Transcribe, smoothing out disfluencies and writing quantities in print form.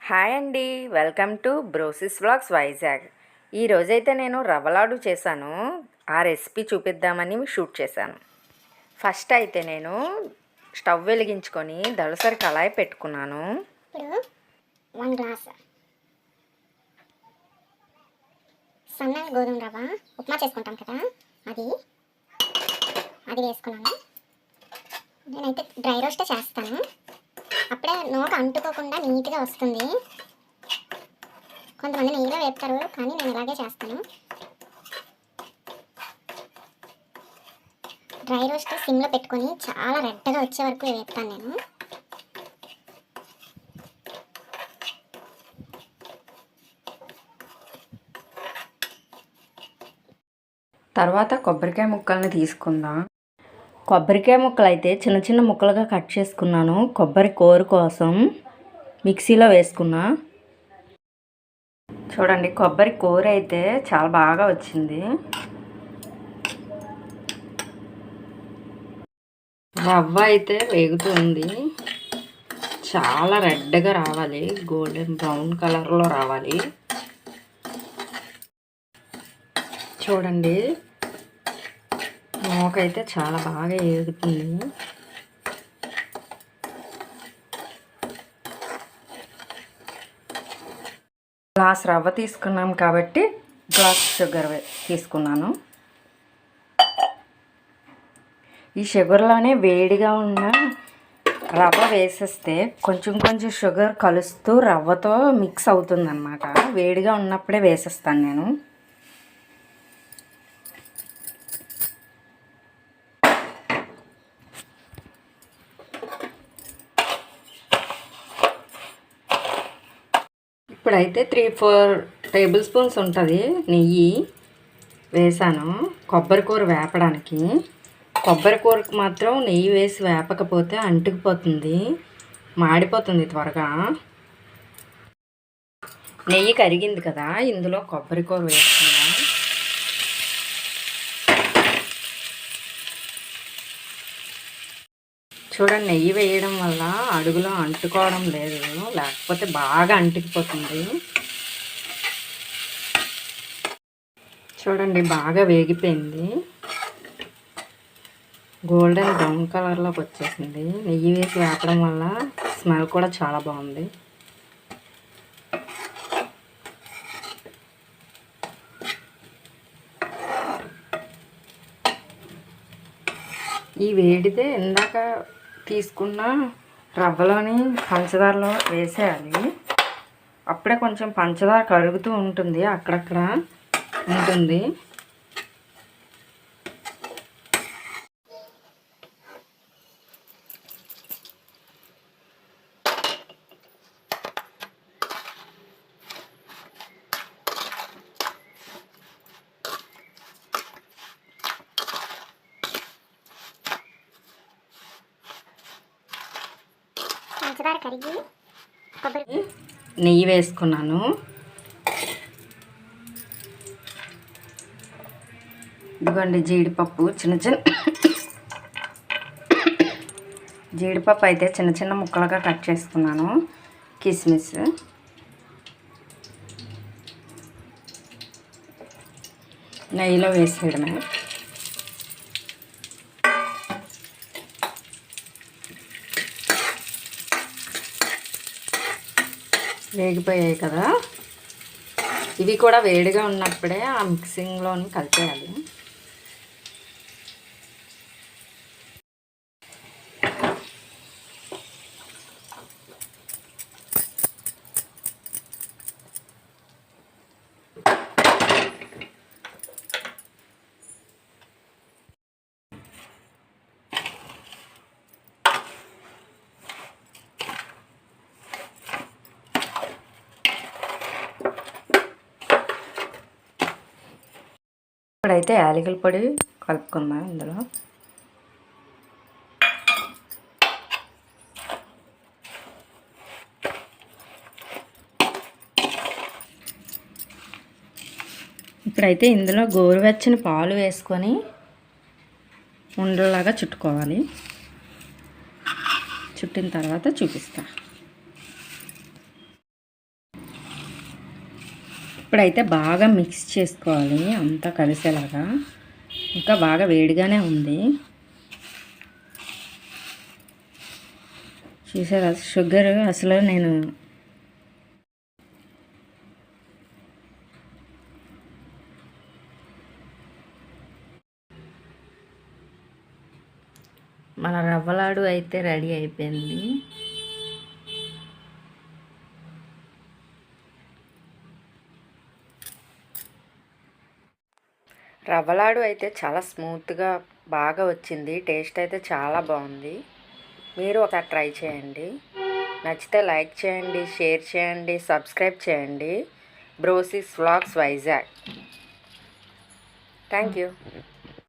Hi అండి, welcome to బ్రోసిస్ vlogs Vizag. ఈరోజైతే నేను రవ్వ లాడు చేశాను. ఆ రెసిపీ చూపిద్దామని షూట్ చేశాను. ఫస్ట్ అయితే నేను స్టవ్ వెలిగించుకొని దళసరి కళాయి పెట్టుకున్నాను. ఇప్పుడు 1 గ్లాస్ సన్న గోధుమ రవ్వ ఉప్మా చేసుకుంటాం కదా, అది వేసుకున్నాను. నేనైతే డ్రై రోస్ట్ చేస్తాను, అప్పుడే నోటు అంటుకోకుండా నీట్గా వస్తుంది. కొంతమంది నెయ్యిలో వేపుతారు, కానీ నేను ఇలాగే చేస్తాను. డ్రై రోస్ట్ సిమ్లో పెట్టుకొని చాలా రెడ్గా వచ్చే వరకు వేపుతాను నేను. తర్వాత కొబ్బరికాయ ముక్కల్ని తీసుకుందాం. కొబ్బరికాయ ముక్కలు అయితే చిన్న చిన్న ముక్కలుగా కట్ చేసుకున్నాను. కొబ్బరి కోరు కోసం మిక్సీలో వేసుకున్నా. చూడండి, కొబ్బరి కూర అయితే చాలా బాగా వచ్చింది. రవ్వ అయితే వేగుతుంది, చాలా రెడ్గా రావాలి, గోల్డెన్ బ్రౌన్ కలర్లో రావాలి. చూడండి, నూకైతే చాలా బాగా వేగుతుంది. గ్లాస్ రవ్వ తీసుకున్నాం కాబట్టి గ్లాస్ షుగర్ తీసుకున్నాను. ఈ షుగర్లోనే వేడిగా ఉన్న రవ్వ వేసేస్తే కొంచెం కొంచెం షుగర్ కలుస్తూ రవ్వతో మిక్స్ అవుతుందన్నమాట. వేడిగా ఉన్నప్పుడే వేసేస్తాను నేను. ఇప్పుడైతే 3-4 టేబుల్ స్పూన్స్ ఉంటుంది నెయ్యి వేసాను కొబ్బరి కూర వేపడానికి. కొబ్బరి కూరకు మాత్రం నెయ్యి వేసి వేపకపోతే అంటుకుపోతుంది, మాడిపోతుంది త్వరగా. నెయ్యి కరిగింది కదా, ఇందులో కొబ్బరి కూర వేసుకున్నాం. చూడండి, నెయ్యి వేయడం వల్ల అడుగులో అంటుకోవడం లేదు, లేకపోతే బాగా అంటుకుపోతుంది. చూడండి, బాగా వేగిపోయింది, గోల్డెన్ బ్రౌన్ కలర్లోకి వచ్చేసింది. నెయ్యి వేసి వేపడం వల్ల స్మెల్ కూడా చాలా బాగుంది. ఈ వేడితే ఇందాక తీసుకున్న రవ్వలోని పంచదారలో వేసేయాలి. అప్పుడే కొంచెం పంచదార కరుగుతూ ఉంటుంది, అక్కడక్కడ ఉంటుంది. పంచదార కరిగి కొబ్బరి నెయ్యి వేసుకున్నాను. ఇదిగోండి జీడిపప్పు, జీడిపప్పు అయితే చిన్న చిన్న ముక్కలుగా కట్ చేసుకున్నాను. కిస్మిస్, నెయ్యిలో వేసేయడమే. వేగిపోయాయి కదా, ఇవి కూడా వేడిగా ఉన్నప్పుడే ఆ మిక్సింగ్లోని కలిపేయాలి. ఇప్పుడైతే యాలకుల పొడి కలుపుకుందాం ఇందులో. ఇప్పుడైతే ఇందులో గోరువెచ్చని పాలు వేసుకొని ఉండలాగా చుట్టుకోవాలి. చుట్టిన తర్వాత చూపిస్తా. ఇప్పుడైతే బాగా మిక్స్ చేసుకోవాలి అంతా కలిసేలాగా. ఇంకా బాగా వేడిగానే ఉంది. చూసారా షుగర్ అసలు నేను మన రవ్వలాడు అయితే రెడీ అయిపోయింది. రవ్వలాడు అయితే చాలా స్మూత్గా బాగా వచ్చింది. టేస్ట్ అయితే చాలా బాగుంది. మీరు ఒకసారి ట్రై చేయండి. నచ్చితే లైక్ చేయండి, షేర్ చేయండి, సబ్స్క్రైబ్ చేయండి. బ్రోసిస్ వ్లాగ్స్ వైజాగ్. Thank you.